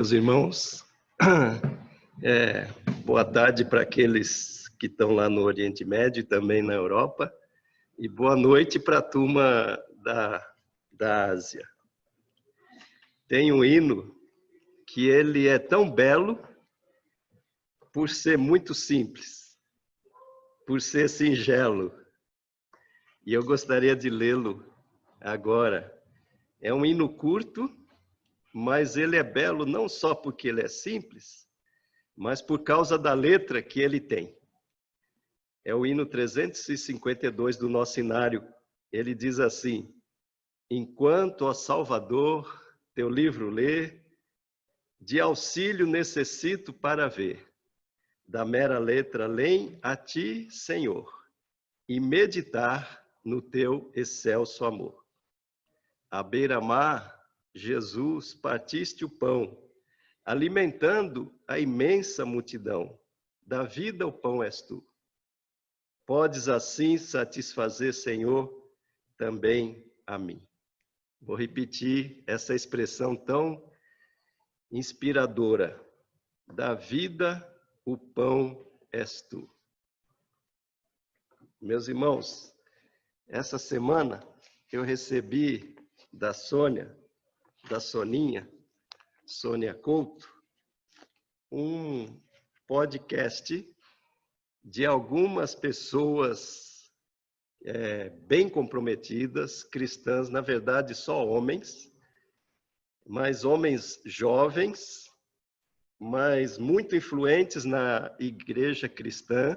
Meus irmãos, boa tarde para aqueles que estão lá no Oriente Médio e também na Europa, e boa noite para a turma da Ásia. Tem um hino que ele é tão belo por ser muito simples, por ser singelo, e eu gostaria de lê-lo agora. É um hino curto, mas ele é belo não só porque ele é simples, mas por causa da letra que ele tem. É o hino 352 do nosso inário. Ele diz assim: enquanto, ó Salvador, teu livro lê, de auxílio necessito para ver, da mera letra além a ti, Senhor, e meditar no teu excelso amor. À beira-mar, Jesus, partiste o pão, alimentando a imensa multidão. Da vida o pão és tu. Podes assim satisfazer, Senhor, também a mim. Vou repetir essa expressão tão inspiradora. Da vida o pão és tu. Meus irmãos, essa semana eu recebi da Sônia, da Soninha, Sônia Couto, um podcast de algumas pessoas bem comprometidas, cristãs, na verdade só homens, mas homens jovens, mas muito influentes na igreja cristã,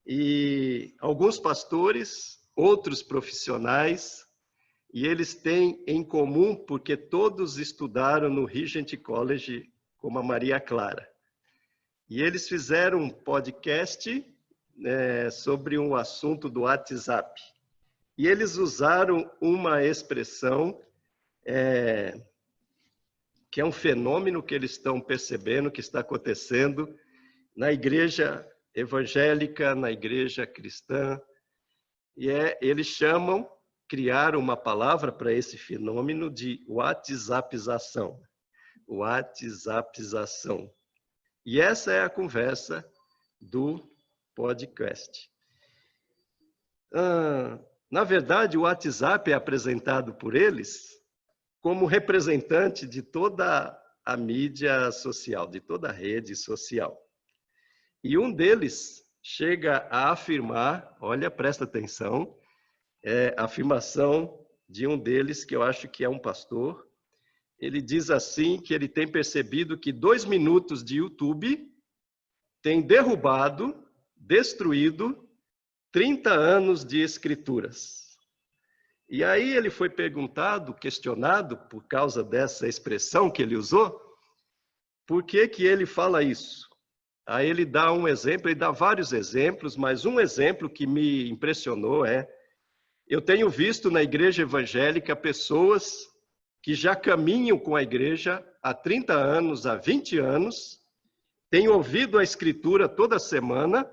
e alguns pastores, outros profissionais, e eles têm em comum porque todos estudaram no Regent College como a Maria Clara. E eles fizeram um podcast sobre um assunto do WhatsApp. E eles usaram uma expressão que é um fenômeno que eles estão percebendo que está acontecendo na igreja evangélica, na igreja cristã. E eles criaram uma palavra para esse fenômeno de WhatsAppização. WhatsAppização. E essa é a conversa do podcast. Na verdade, o WhatsApp é apresentado por eles como representante de toda a mídia social, de toda a rede social. E um deles chega a afirmar, olha, presta atenção, a afirmação de um deles, que eu acho que é um pastor. Ele diz assim que ele tem percebido que 2 minutos de YouTube tem derrubado, destruído 30 anos de escrituras. E aí ele foi perguntado, questionado, por causa dessa expressão que ele usou, por que que ele fala isso? Aí ele dá um exemplo, ele dá vários exemplos, mas um exemplo que me impressionou eu tenho visto na igreja evangélica pessoas que já caminham com a igreja há 30 anos, há 20 anos, têm ouvido a Escritura toda semana,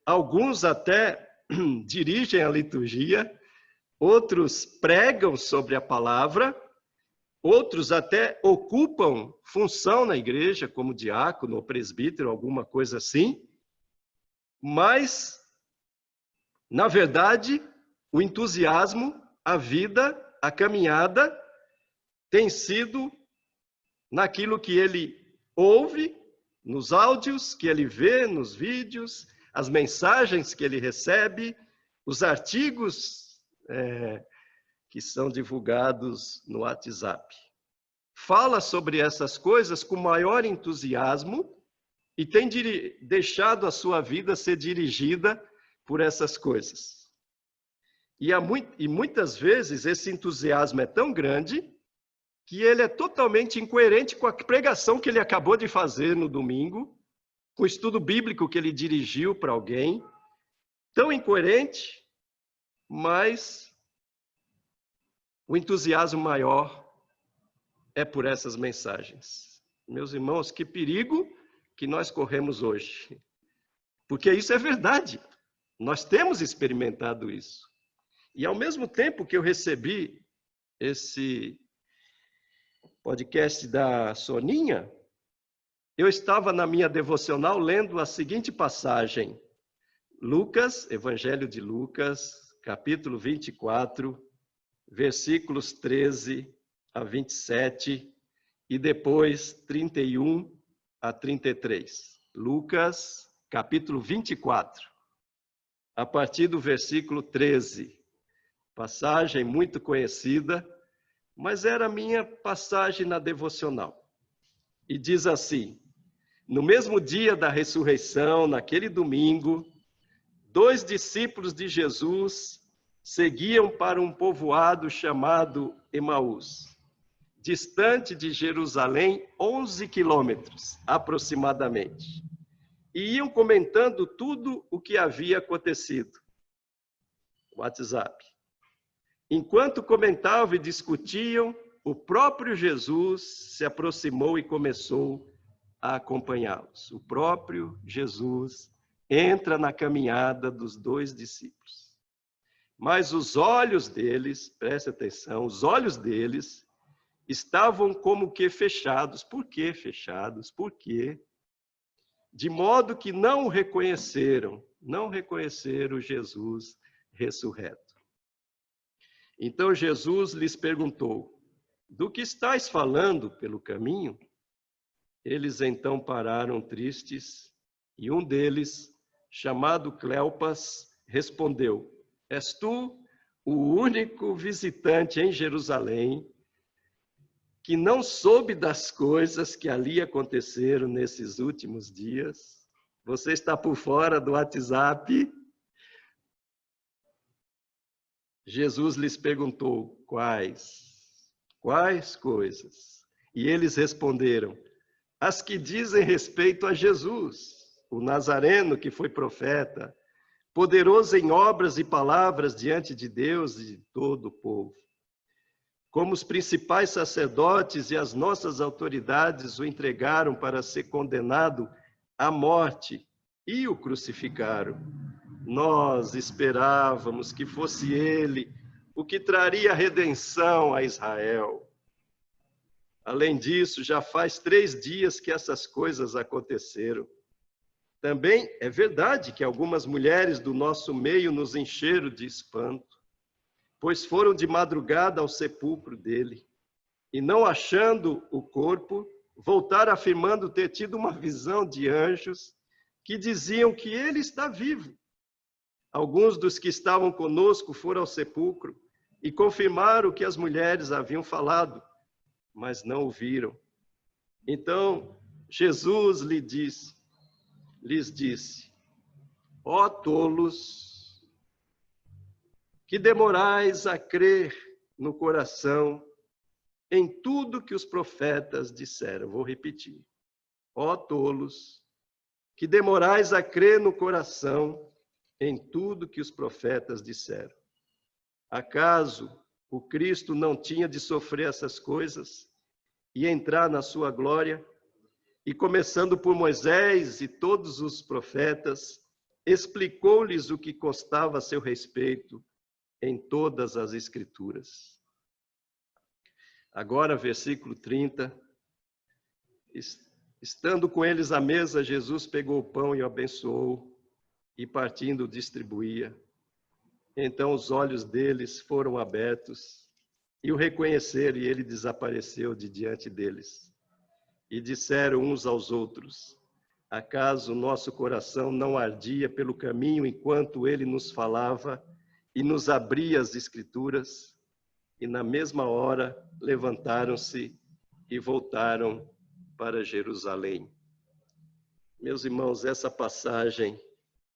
alguns até dirigem a liturgia, outros pregam sobre a palavra, outros até ocupam função na igreja, como diácono ou presbítero, alguma coisa assim, mas, na verdade, o entusiasmo, a vida, a caminhada tem sido naquilo que ele ouve, nos áudios que ele vê, nos vídeos, as mensagens que ele recebe, os artigos que são divulgados no WhatsApp. Fala sobre essas coisas com maior entusiasmo e tem deixado a sua vida ser dirigida por essas coisas. E muitas vezes esse entusiasmo é tão grande que ele é totalmente incoerente com a pregação que ele acabou de fazer no domingo, com o estudo bíblico que ele dirigiu para alguém. Tão incoerente, mas o entusiasmo maior é por essas mensagens. Meus irmãos, que perigo que nós corremos hoje. Porque isso é verdade. Nós temos experimentado isso. E ao mesmo tempo que eu recebi esse podcast da Soninha, eu estava na minha devocional lendo a seguinte passagem. Lucas, Evangelho de Lucas, capítulo 24, versículos 13 a 27 e depois 31 a 33. Lucas, capítulo 24, a partir do versículo 13. Passagem muito conhecida, mas era a minha passagem na devocional. E diz assim: no mesmo dia da ressurreição, naquele domingo, 2 discípulos de Jesus seguiam para um povoado chamado Emaús, distante de Jerusalém 11 quilômetros, aproximadamente. E iam comentando tudo o que havia acontecido. WhatsApp. Enquanto comentavam e discutiam, o próprio Jesus se aproximou e começou a acompanhá-los. O próprio Jesus entra na caminhada dos 2 discípulos. Mas os olhos deles, preste atenção, os olhos deles estavam como que fechados. Por que fechados? Por quê? De modo que não reconheceram Jesus ressurreto. Então Jesus lhes perguntou: do que estáis falando pelo caminho? Eles então pararam tristes, e um deles, chamado Cleopas, respondeu: és tu o único visitante em Jerusalém que não soube das coisas que ali aconteceram nesses últimos dias? Você está por fora do WhatsApp? Jesus lhes perguntou: quais coisas? E eles responderam: as que dizem respeito a Jesus, o Nazareno que foi profeta, poderoso em obras e palavras diante de Deus e de todo o povo. Como os principais sacerdotes e as nossas autoridades o entregaram para ser condenado à morte e o crucificaram. Nós esperávamos que fosse ele o que traria redenção a Israel. Além disso, já faz 3 dias que essas coisas aconteceram. Também é verdade que algumas mulheres do nosso meio nos encheram de espanto, pois foram de madrugada ao sepulcro dele, e não achando o corpo, voltaram afirmando ter tido uma visão de anjos que diziam que ele está vivo. Alguns dos que estavam conosco foram ao sepulcro e confirmaram o que as mulheres haviam falado, mas não o viram. Então Jesus lhes disse: ó tolos, que demorais a crer no coração em tudo que os profetas disseram. Vou repetir. Ó tolos, que demorais a crer no coração em tudo que os profetas disseram. Acaso o Cristo não tinha de sofrer essas coisas e entrar na sua glória? E começando por Moisés e todos os profetas, explicou-lhes o que constava a seu respeito em todas as Escrituras. Agora, versículo 30. Estando com eles à mesa, Jesus pegou o pão e o abençoou, e partindo distribuía. Então os olhos deles foram abertos e o reconheceram, e ele desapareceu de diante deles. E disseram uns aos outros: acaso nosso coração não ardia pelo caminho enquanto ele nos falava e nos abria as Escrituras? E na mesma hora levantaram-se e voltaram para Jerusalém. Meus irmãos, essa passagem,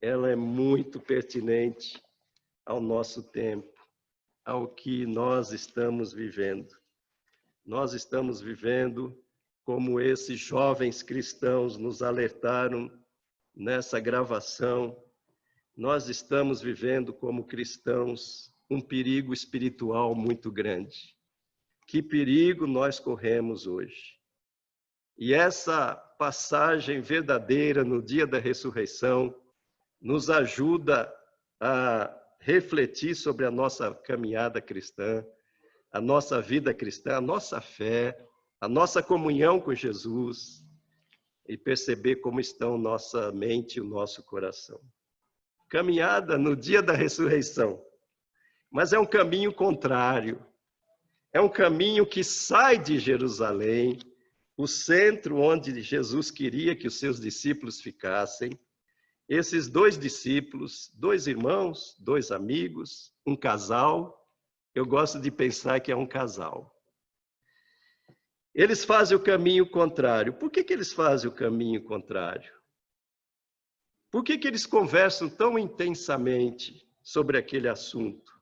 ela é muito pertinente ao nosso tempo, ao que nós estamos vivendo. Nós estamos vivendo como esses jovens cristãos nos alertaram nessa gravação. Nós estamos vivendo como cristãos um perigo espiritual muito grande. Que perigo nós corremos hoje? E essa passagem verdadeira no dia da ressurreição nos ajuda a refletir sobre a nossa caminhada cristã, a nossa vida cristã, a nossa fé, a nossa comunhão com Jesus e perceber como estão nossa mente e o nosso coração. Caminhada no dia da ressurreição, mas é um caminho contrário. É um caminho que sai de Jerusalém, o centro onde Jesus queria que os seus discípulos ficassem. Esses 2 discípulos, 2 irmãos, 2 amigos, um casal. Eu gosto de pensar que é um casal. Eles fazem o caminho contrário. Por que eles fazem o caminho contrário? Por que eles conversam tão intensamente sobre aquele assunto?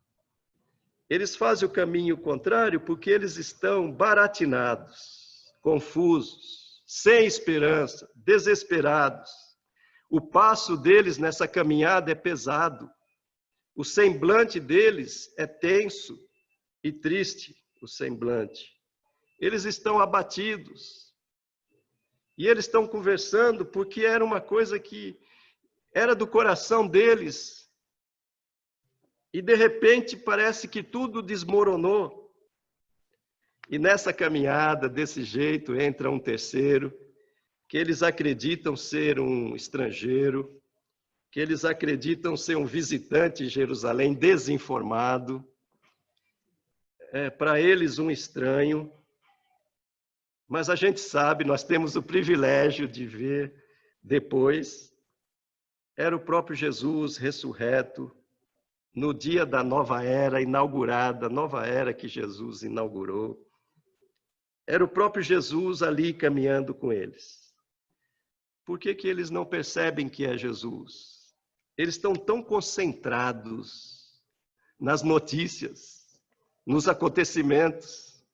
Eles fazem o caminho contrário porque eles estão baratinados, confusos, sem esperança, desesperados. O passo deles nessa caminhada é pesado. O semblante deles é tenso e triste, o semblante. Eles estão abatidos. E eles estão conversando porque era uma coisa que era do coração deles. E de repente parece que tudo desmoronou. E nessa caminhada, desse jeito, entra um terceiro, que eles acreditam ser um estrangeiro, que eles acreditam ser um visitante em Jerusalém desinformado, para eles um estranho. Mas a gente sabe, nós temos o privilégio de ver depois, era o próprio Jesus ressurreto, no dia da nova era inaugurada, nova era que Jesus inaugurou. Era o próprio Jesus ali caminhando com eles. Por que eles não percebem que é Jesus? Eles estão tão concentrados nas notícias, nos acontecimentos.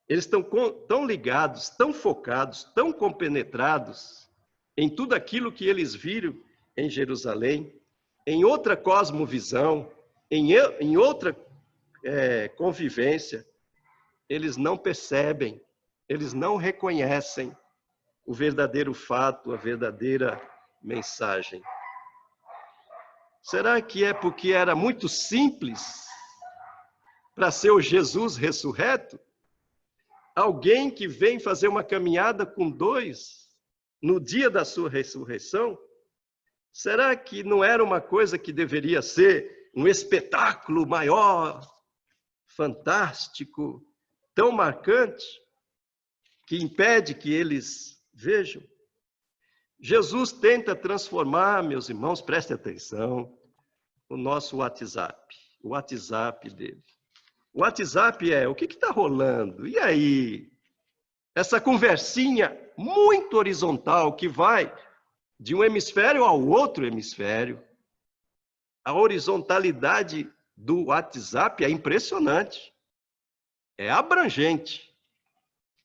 Eles estão tão ligados, tão focados, tão compenetrados em tudo aquilo que eles viram em Jerusalém, em outra cosmovisão, em outra convivência. Eles não percebem, eles não reconhecem o verdadeiro fato, a verdadeira mensagem. Será que é porque era muito simples para ser o Jesus ressurreto? Alguém que vem fazer uma caminhada com 2 no dia da sua ressurreição? Será que não era uma coisa que deveria ser um espetáculo maior, fantástico, tão marcante, que impede que eles vejam? Jesus tenta transformar, meus irmãos, prestem atenção, o nosso WhatsApp, o WhatsApp dele. O WhatsApp é, o que está rolando? E aí? Essa conversinha muito horizontal que vai de um hemisfério ao outro hemisfério. A horizontalidade do WhatsApp é impressionante, é abrangente.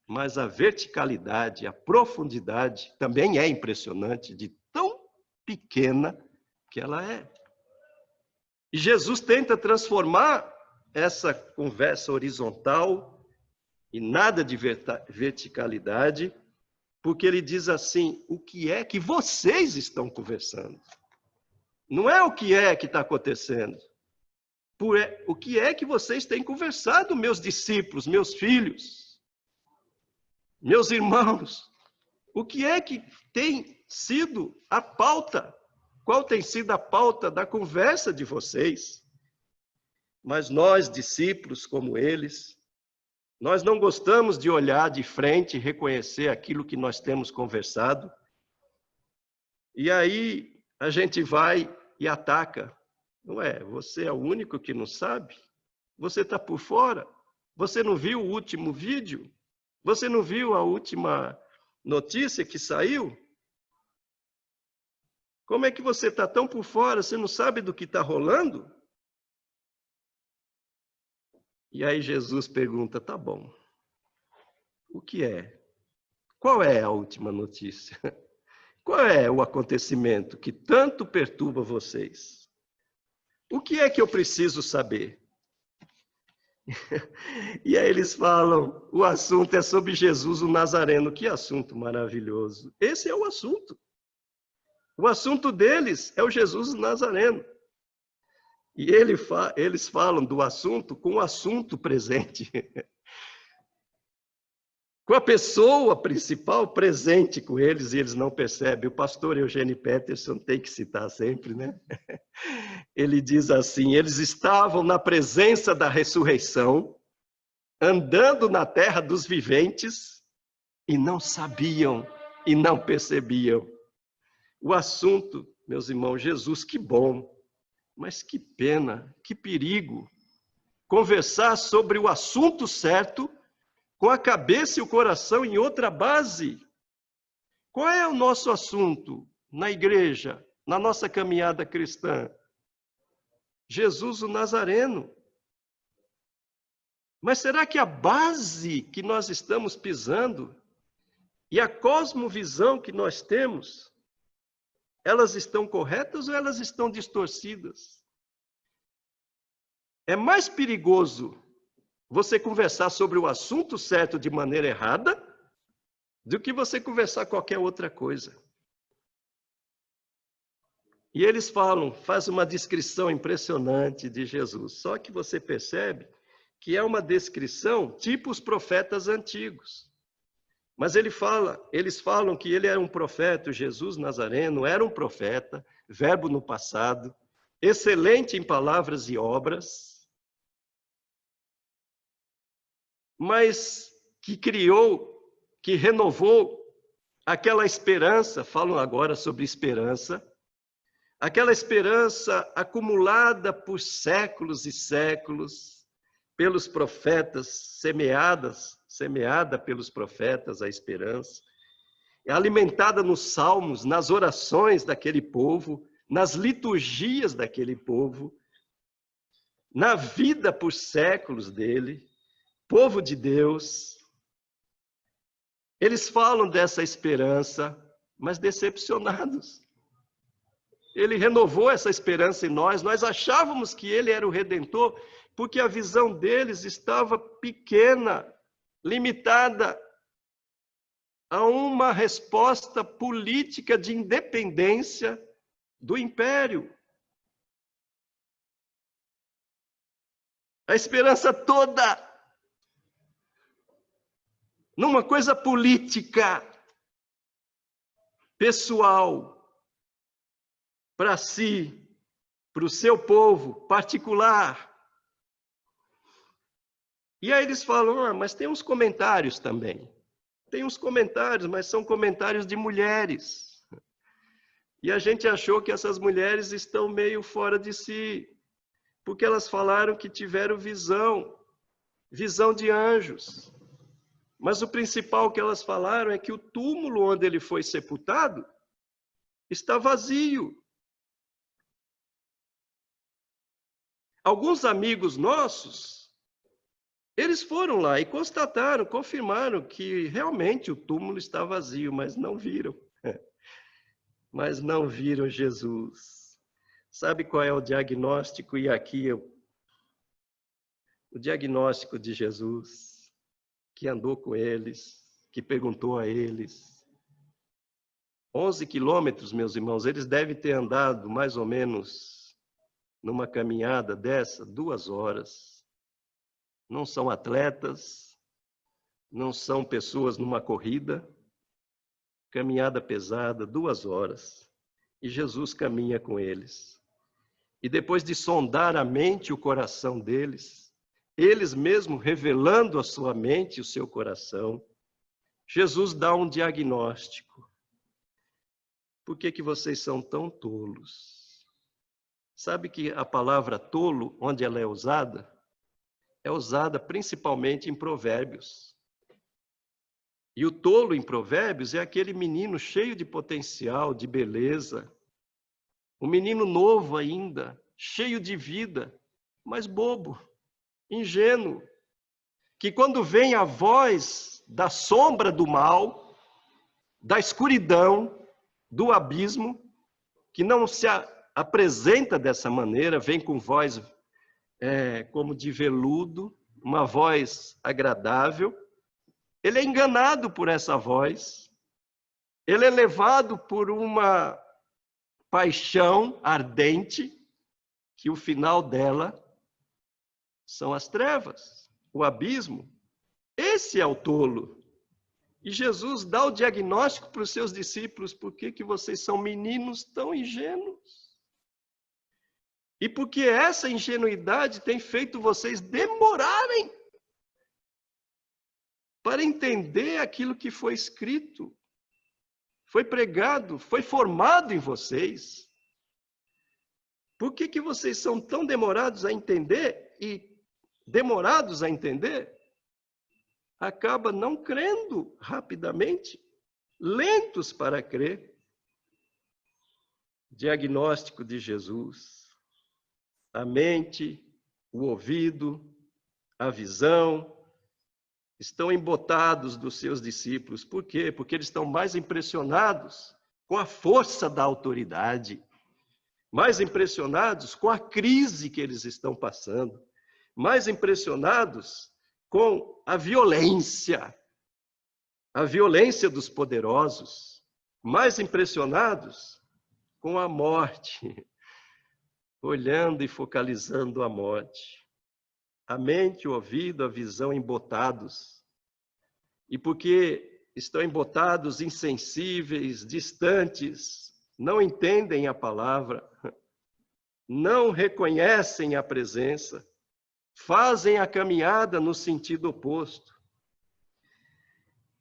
Mas a verticalidade, a profundidade também é impressionante, de tão pequena que ela é. E Jesus tenta transformar essa conversa horizontal e nada de verticalidade, porque ele diz assim, o que é que vocês estão conversando? Não é o que é que está acontecendo. O que é que vocês têm conversado, meus discípulos, meus filhos? Meus irmãos, o que é que tem sido a pauta? Qual tem sido a pauta da conversa de vocês? Mas nós, discípulos como eles, nós não gostamos de olhar de frente e reconhecer aquilo que nós temos conversado. E aí a gente vai e ataca. Não é? Você é o único que não sabe? Você está por fora? Você não viu o último vídeo? Você não viu a última notícia que saiu? Como é que você está tão por fora? Você não sabe do que está rolando? E aí Jesus pergunta, tá bom, o que é? Qual é a última notícia? Qual é o acontecimento que tanto perturba vocês? O que é que eu preciso saber? E aí eles falam, o assunto é sobre Jesus o Nazareno. Que assunto maravilhoso. Esse é o assunto. O assunto deles é o Jesus o Nazareno. E eles falam do assunto com o assunto presente. com a pessoa principal presente com eles, e eles não percebem. O pastor Eugênio Peterson tem que citar sempre, né? Ele diz assim: eles estavam na presença da ressurreição, andando na terra dos viventes, e não sabiam e não percebiam. O assunto, meus irmãos, Jesus, que bom, mas que pena, que perigo. Conversar sobre o assunto certo, com a cabeça e o coração em outra base. Qual é o nosso assunto na igreja, na nossa caminhada cristã? Jesus o Nazareno. Mas será que a base que nós estamos pisando e a cosmovisão que nós temos, elas estão corretas ou elas estão distorcidas? É mais perigoso você conversar sobre o assunto certo de maneira errada do que você conversar qualquer outra coisa. E eles fazem uma descrição impressionante de Jesus. Só que você percebe que é uma descrição tipo os profetas antigos. Mas eles falam que ele era um profeta, Jesus Nazareno era um profeta, verbo no passado, excelente em palavras e obras, mas que criou, que renovou aquela esperança, falam agora sobre esperança, aquela esperança acumulada por séculos e séculos, pelos profetas, semeada pelos profetas a esperança, alimentada nos salmos, nas orações daquele povo, nas liturgias daquele povo, na vida por séculos dele, povo de Deus. Eles falam dessa esperança, mas decepcionados. Ele renovou essa esperança em nós achávamos que ele era o Redentor, porque a visão deles estava pequena, limitada a uma resposta política de independência do império. A esperança toda numa coisa política, pessoal, para si, para o seu povo particular. E aí eles falam, mas tem uns comentários também. Tem uns comentários, mas são comentários de mulheres. E a gente achou que essas mulheres estão meio fora de si, porque elas falaram que tiveram visão de anjos. Mas o principal que elas falaram é que o túmulo onde ele foi sepultado está vazio. Alguns amigos nossos, eles foram lá e constataram, confirmaram que realmente o túmulo está vazio, mas não viram. Mas não viram Jesus. Sabe qual é o diagnóstico? E aqui o diagnóstico de Jesus, que andou com eles, que perguntou a eles. 11 quilômetros, meus irmãos, eles devem ter andado mais ou menos numa caminhada dessa, 2 horas. Não são atletas, não são pessoas numa corrida, caminhada pesada, 2 horas. E Jesus caminha com eles. E depois de sondar a mente e o coração deles, eles mesmos revelando a sua mente e o seu coração, Jesus dá um diagnóstico. Por que vocês são tão tolos? Sabe que a palavra tolo, onde ela é usada principalmente em Provérbios. E o tolo em Provérbios é aquele menino cheio de potencial, de beleza, um menino novo ainda, cheio de vida, mas bobo, ingênuo, que quando vem a voz da sombra do mal, da escuridão, do abismo, que não se apresenta dessa maneira, vem com voz como de veludo, uma voz agradável, ele é enganado por essa voz, ele é levado por uma paixão ardente, que o final dela são as trevas, o abismo. Esse é o tolo. E Jesus dá o diagnóstico para os seus discípulos: por que que vocês são meninos tão ingênuos? E porque essa ingenuidade tem feito vocês demorarem para entender aquilo que foi escrito, foi pregado, foi formado em vocês. Por que que vocês são tão demorados a entender e demorados a entender? Acaba não crendo rapidamente, lentos para crer. Diagnóstico de Jesus. A mente, o ouvido, a visão estão embotados dos seus discípulos. Por quê? Porque eles estão mais impressionados com a força da autoridade, mais impressionados com a crise que eles estão passando, mais impressionados com a violência dos poderosos, mais impressionados com a morte, olhando e focalizando a morte. A mente, o ouvido, a visão embotados. E porque estão embotados, insensíveis, distantes, não entendem a palavra, não reconhecem a presença, fazem a caminhada no sentido oposto.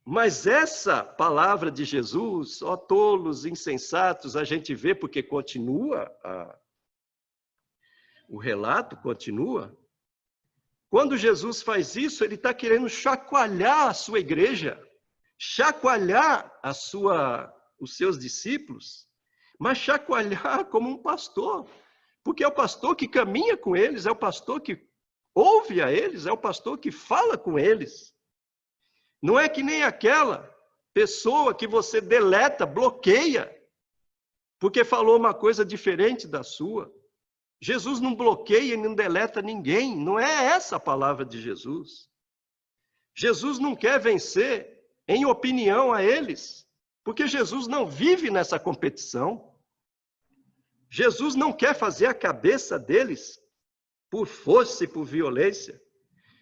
Mas essa palavra de Jesus, ó tolos, insensatos, a gente vê porque continua, o relato continua. Quando Jesus faz isso, ele está querendo chacoalhar a sua igreja, chacoalhar os seus discípulos, mas chacoalhar como um pastor, porque é o pastor que caminha com eles, é o pastor que ouve a eles, é o pastor que fala com eles. Não é que nem aquela pessoa que você deleta, bloqueia, porque falou uma coisa diferente da sua. Jesus não bloqueia e não deleta ninguém, não é essa a palavra de Jesus. Jesus não quer vencer em opinião a eles, porque Jesus não vive nessa competição. Jesus não quer fazer a cabeça deles por força e por violência.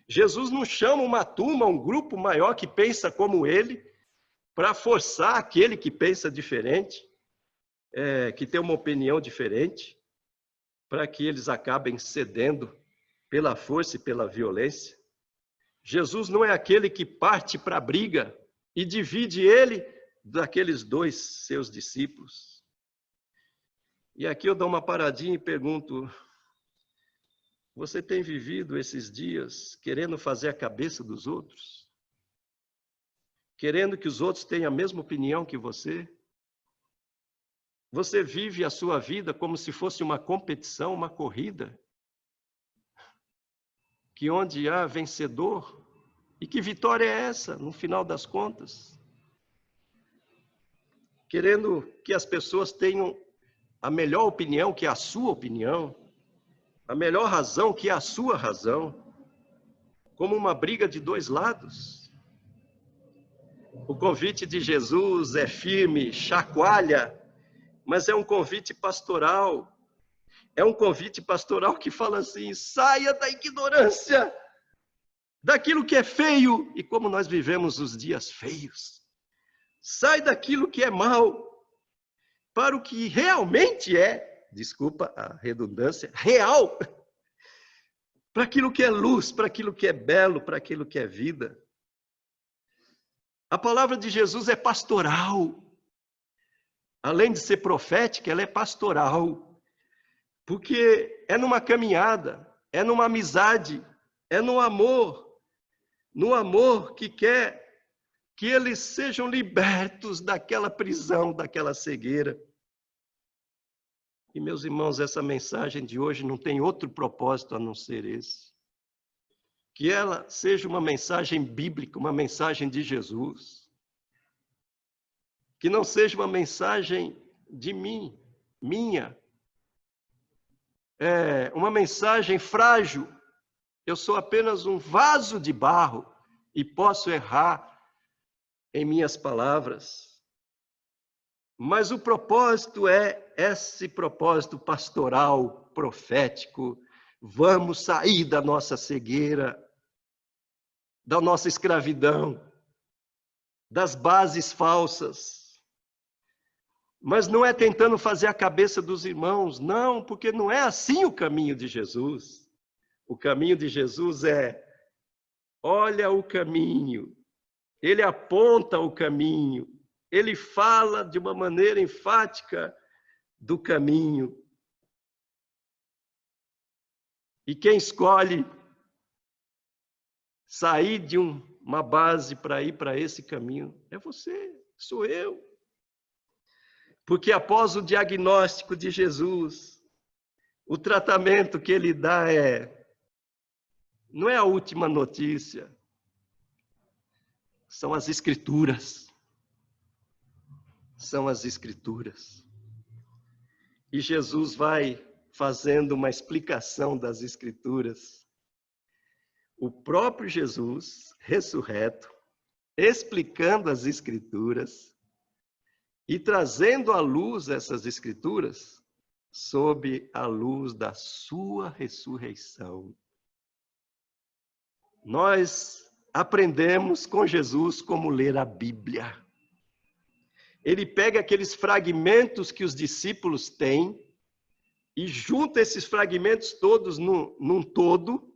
Jesus não chama uma turma, um grupo maior que pensa como ele, para forçar aquele que pensa diferente, que tem uma opinião diferente, para que eles acabem cedendo pela força e pela violência. Jesus não é aquele que parte para a briga e divide ele daqueles dois seus discípulos. E aqui eu dou uma paradinha e pergunto: você tem vivido esses dias querendo fazer a cabeça dos outros? Querendo que os outros tenham a mesma opinião que você? Você vive a sua vida como se fosse uma competição, uma corrida, que onde há vencedor, e que vitória é essa, no final das contas? Querendo que as pessoas tenham a melhor opinião que a sua opinião, a melhor razão que a sua razão, como uma briga de dois lados. O convite de Jesus é firme, chacoalha, mas é um convite pastoral. É um convite pastoral que fala assim: saia da ignorância, daquilo que é feio, e como nós vivemos os dias feios. Sai daquilo que é mal, para o que realmente é, desculpa a redundância, real. Para aquilo que é luz, para aquilo que é belo, para aquilo que é vida. A palavra de Jesus é pastoral. Além de ser profética, ela é pastoral. Porque é numa caminhada, é numa amizade, é no amor que quer que eles sejam libertos daquela prisão, daquela cegueira. E, meus irmãos, essa mensagem de hoje não tem outro propósito a não ser esse. Que ela seja uma mensagem bíblica, uma mensagem de Jesus. Que não seja uma mensagem de mim, minha. Uma mensagem frágil. Eu sou apenas um vaso de barro e posso errar em minhas palavras. Mas o propósito é esse propósito pastoral, profético. Vamos sair da nossa cegueira, da nossa escravidão, das bases falsas. Mas não é tentando fazer a cabeça dos irmãos, não, porque não é assim o caminho de Jesus. O caminho de Jesus é: olha o caminho, ele aponta o caminho, ele fala de uma maneira enfática do caminho. E quem escolhe sair de uma base para ir para esse caminho é você, sou eu. Porque após o diagnóstico de Jesus, o tratamento que ele dá não é a última notícia, são as Escrituras. São as Escrituras. E Jesus vai fazendo uma explicação das Escrituras. O próprio Jesus, ressurreto, explicando as Escrituras e trazendo à luz essas Escrituras sob a luz da sua ressurreição. Nós aprendemos com Jesus como ler a Bíblia. Ele pega aqueles fragmentos que os discípulos têm e junta esses fragmentos todos num todo,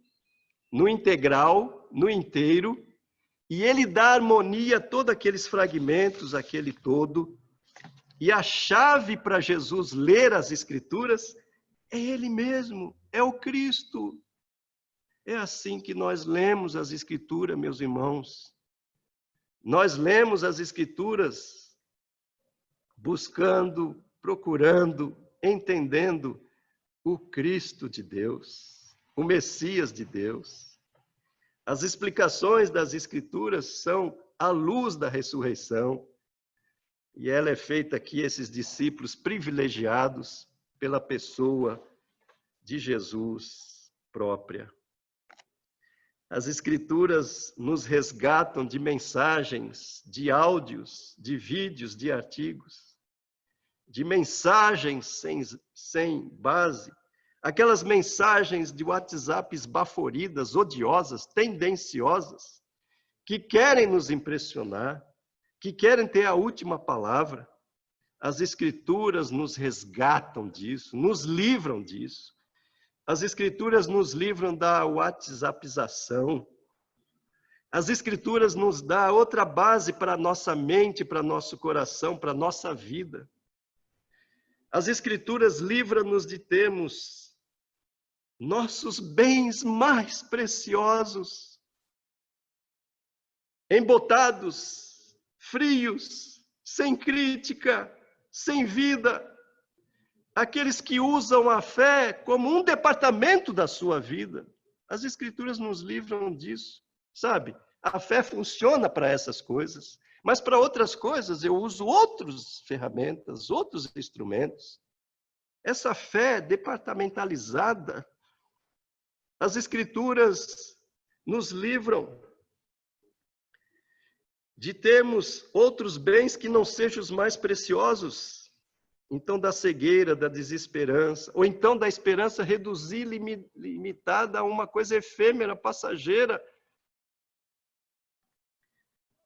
no integral, no inteiro, e ele dá harmonia a todos aqueles fragmentos, aquele todo. E a chave para Jesus ler as Escrituras é ele mesmo, é o Cristo. É assim que nós lemos as Escrituras, meus irmãos. Nós lemos as Escrituras buscando, procurando, entendendo o Cristo de Deus, o Messias de Deus. As explicações das Escrituras são à luz da ressurreição. E ela é feita aqui, esses discípulos privilegiados pela pessoa de Jesus própria. As Escrituras nos resgatam de mensagens, de áudios, de vídeos, de artigos, de mensagens sem base, aquelas mensagens de WhatsApp esbaforidas, odiosas, tendenciosas, que querem nos impressionar, que querem ter a última palavra. As Escrituras nos resgatam disso, nos livram disso. As Escrituras nos livram da WhatsAppização. As Escrituras nos dão outra base para a nossa mente, para nosso coração, para a nossa vida. As Escrituras livram-nos de termos nossos bens mais preciosos embotados, frios, sem crítica, sem vida. Aqueles que usam a fé como um departamento da sua vida. As Escrituras nos livram disso, sabe? A fé funciona para essas coisas, mas para outras coisas eu uso outras ferramentas, outros instrumentos. Essa fé departamentalizada, as Escrituras nos livram de termos outros bens que não sejam os mais preciosos. Então, da cegueira, da desesperança, ou então da esperança reduzida, limitada a uma coisa efêmera, passageira.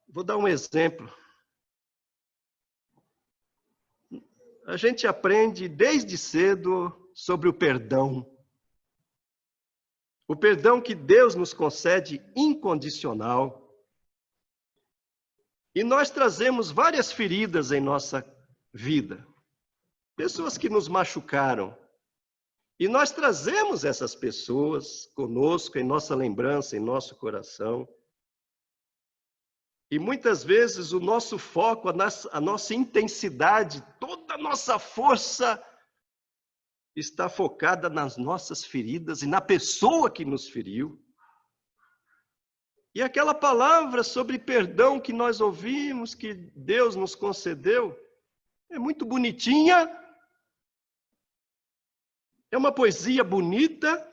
Vou dar um exemplo. A gente aprende desde cedo sobre o perdão. O perdão que Deus nos concede incondicional. E nós trazemos várias feridas em nossa vida. Pessoas que nos machucaram. E nós trazemos essas pessoas conosco, em nossa lembrança, em nosso coração. E muitas vezes o nosso foco, a nossa intensidade, toda a nossa força está focada nas nossas feridas e na pessoa que nos feriu. E aquela palavra sobre perdão que nós ouvimos, que Deus nos concedeu, é muito bonitinha. É uma poesia bonita,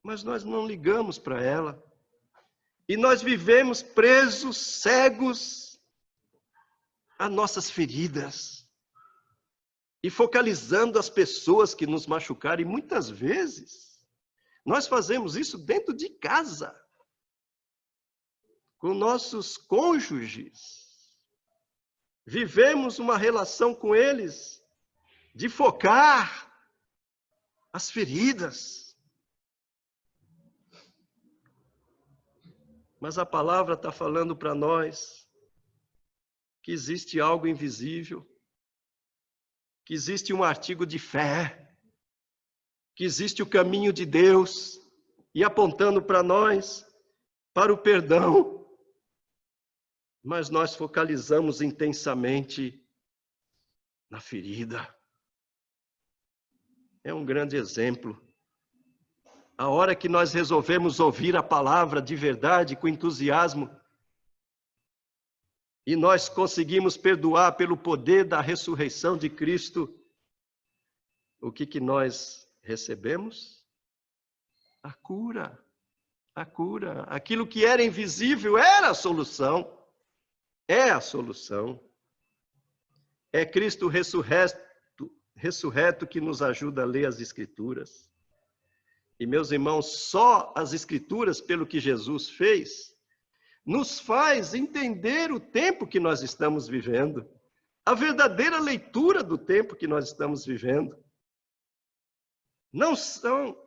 mas nós não ligamos para ela. E nós vivemos presos, cegos, a nossas feridas. E focalizando as pessoas que nos machucaram. E muitas vezes, nós fazemos isso dentro de casa. com nossos cônjuges. Vivemos uma relação com eles de focar as feridas. Mas a palavra está falando para nós que existe algo invisível, que existe um artigo de fé, que existe o caminho de Deus, e apontando para nós, para o perdão. Mas nós focalizamos intensamente na ferida. É um grande exemplo. A hora que nós resolvemos ouvir a palavra de verdade, com entusiasmo, e nós conseguimos perdoar pelo poder da ressurreição de Cristo, o que nós recebemos? A cura. A cura. Aquilo que era invisível era a solução. É a solução. É Cristo ressurreto que nos ajuda a ler as Escrituras. E, meus irmãos, só as Escrituras, pelo que Jesus fez, nos faz entender o tempo que nós estamos vivendo, a verdadeira leitura do tempo que nós estamos vivendo. Não são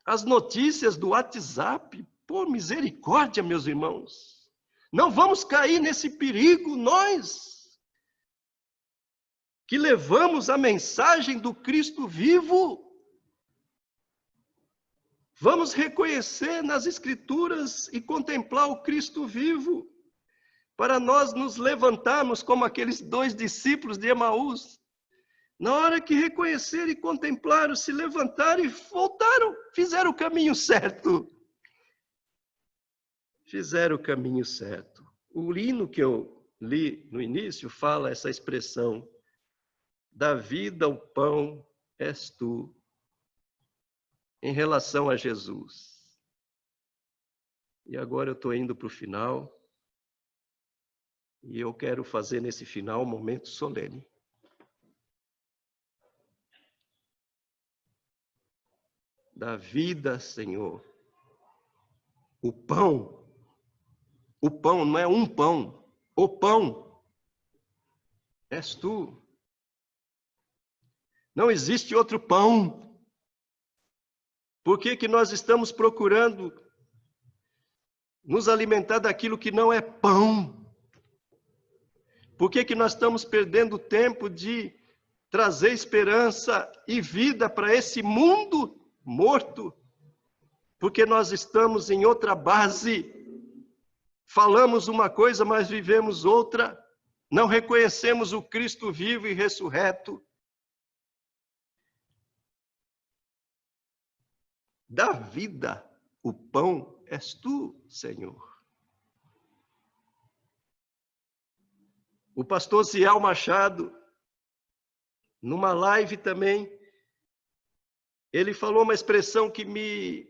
as notícias do WhatsApp, por misericórdia, meus irmãos. Não vamos cair nesse perigo, nós, que levamos a mensagem do Cristo vivo. Vamos reconhecer nas Escrituras e contemplar o Cristo vivo, para nós nos levantarmos como aqueles 2 discípulos de Emaús. Na hora que reconheceram e contemplaram, se levantaram e voltaram, fizeram o caminho certo. Fizeram o caminho certo. O hino que eu li no início fala essa expressão: da vida o pão és tu, em relação a Jesus. E agora eu estou indo para o final, e eu quero fazer nesse final um momento solene. Da vida, Senhor, o pão não é um pão, o pão és tu. Não existe outro pão. Por que nós estamos procurando nos alimentar daquilo que não é pão? Por que nós estamos perdendo tempo de trazer esperança e vida para esse mundo morto? Porque nós estamos em outra base. Falamos uma coisa, mas vivemos outra. Não reconhecemos o Cristo vivo e ressurreto. Da vida, o pão és tu, Senhor. O pastor Ziel Machado, numa live também, ele falou uma expressão que me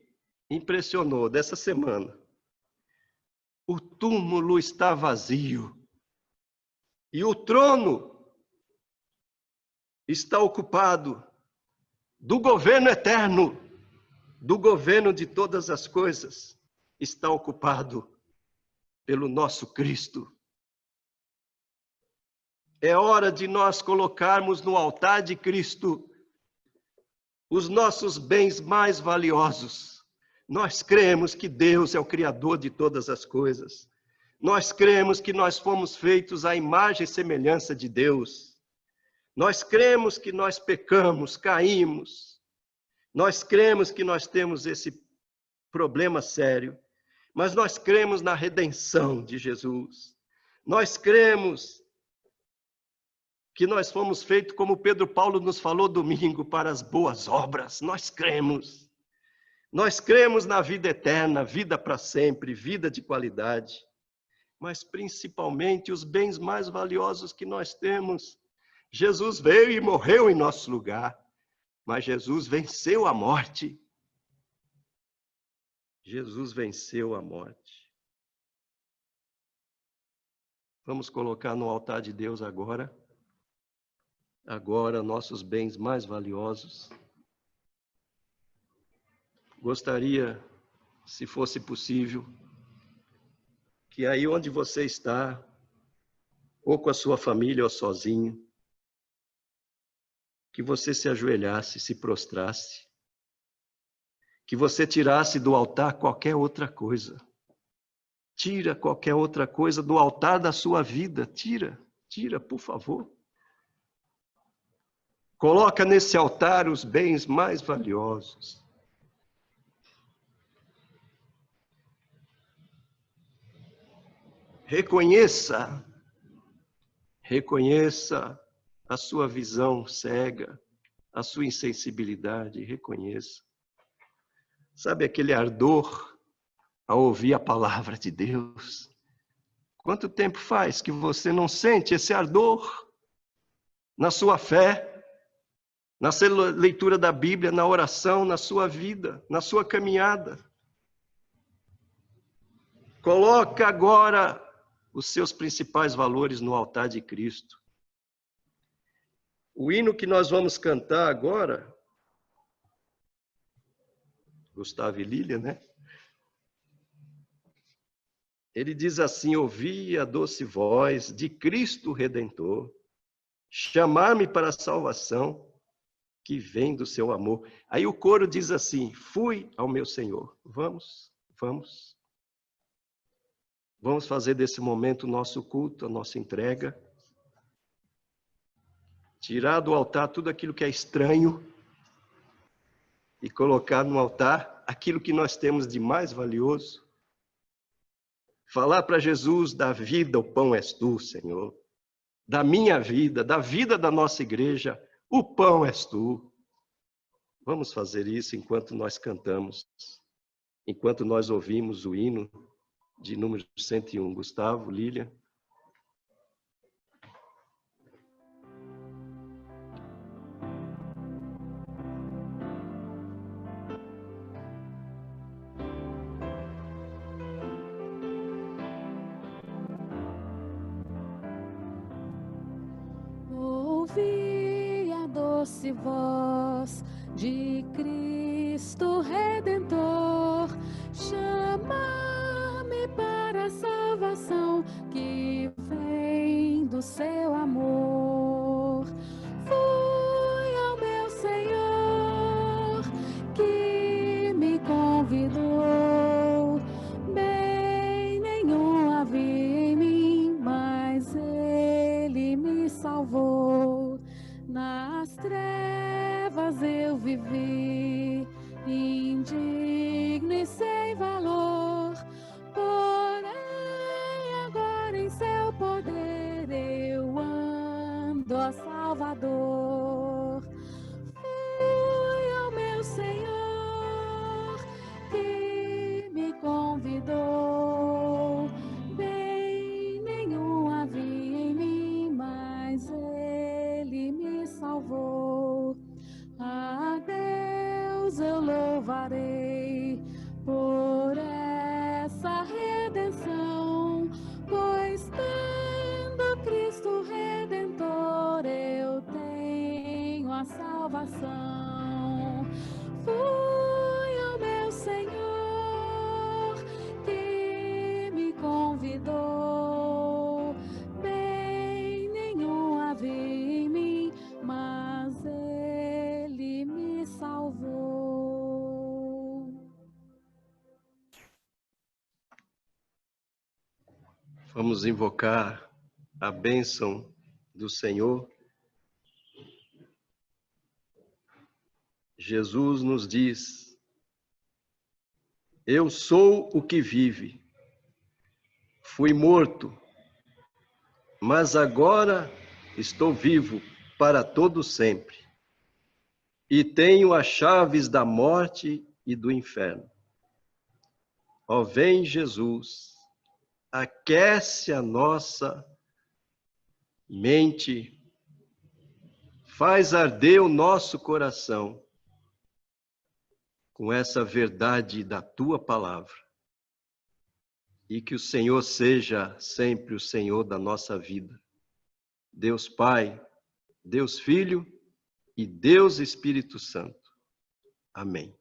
impressionou dessa semana. O túmulo está vazio e o trono está ocupado do governo eterno, do governo de todas as coisas, está ocupado pelo nosso Cristo. É hora de nós colocarmos no altar de Cristo os nossos bens mais valiosos. Nós cremos que Deus é o Criador de todas as coisas. Nós cremos que nós fomos feitos à imagem e semelhança de Deus. Nós cremos que nós pecamos, caímos. Nós cremos que nós temos esse problema sério. Mas nós cremos na redenção de Jesus. Nós cremos que nós fomos feitos, como Pedro Paulo nos falou domingo, para as boas obras. Nós cremos. Nós cremos na vida eterna, vida para sempre, vida de qualidade. Mas principalmente os bens mais valiosos que nós temos. Jesus veio e morreu em nosso lugar. Mas Jesus venceu a morte. Jesus venceu a morte. Vamos colocar no altar de Deus agora nossos bens mais valiosos. Gostaria, se fosse possível, que aí onde você está, ou com a sua família ou sozinho, que você se ajoelhasse, se prostrasse, que você tirasse do altar qualquer outra coisa. Tira qualquer outra coisa do altar da sua vida. Tira, por favor. Coloca nesse altar os bens mais valiosos. Reconheça a sua visão cega, a sua insensibilidade, reconheça. Sabe aquele ardor ao ouvir a palavra de Deus? Quanto tempo faz que você não sente esse ardor na sua fé, na leitura da Bíblia, na oração, na sua vida, na sua caminhada? Coloca agora os seus principais valores no altar de Cristo. O hino que nós vamos cantar agora, Gustavo e Lília, né? Ele diz assim: ouvi a doce voz de Cristo Redentor, chamar-me para a salvação que vem do seu amor. Aí o coro diz assim: fui ao meu Senhor. Vamos fazer desse momento o nosso culto, a nossa entrega. Tirar do altar tudo aquilo que é estranho e colocar no altar aquilo que nós temos de mais valioso. Falar para Jesus: da vida o pão és tu, Senhor. Da minha vida, da vida da nossa igreja, o pão és tu. Vamos fazer isso enquanto nós cantamos, enquanto nós ouvimos o hino de número 101. Gustavo, Lília. Ouvi a doce voz de Cristo Redentor, chamar-me para a salvação que vem do seu amor. Fui ao meu Senhor que me convidou, bem nenhum havia em mim, mas Ele me salvou. Nas trevas eu vivi, indigno e sem valor, porém agora em seu poder eu ando a Salvador. Fui ao meu Senhor que me convidou, bem nenhum havia em mim, mas Ele me salvou. A Deus eu louvarei por essa redenção, pois tendo Cristo Redentor eu tenho a salvação. Fui ao meu Senhor que me convidou, bem nenhum havia em mim, mas Ele me salvou. Vamos invocar a bênção do Senhor. Jesus nos diz: eu sou o que vive. Fui morto, mas agora estou vivo para todo sempre. E tenho as chaves da morte e do inferno. Ó, vem Jesus, aquece a nossa mente, faz arder o nosso coração com essa verdade da tua palavra. E que o Senhor seja sempre o Senhor da nossa vida. Deus Pai, Deus Filho e Deus Espírito Santo. Amém.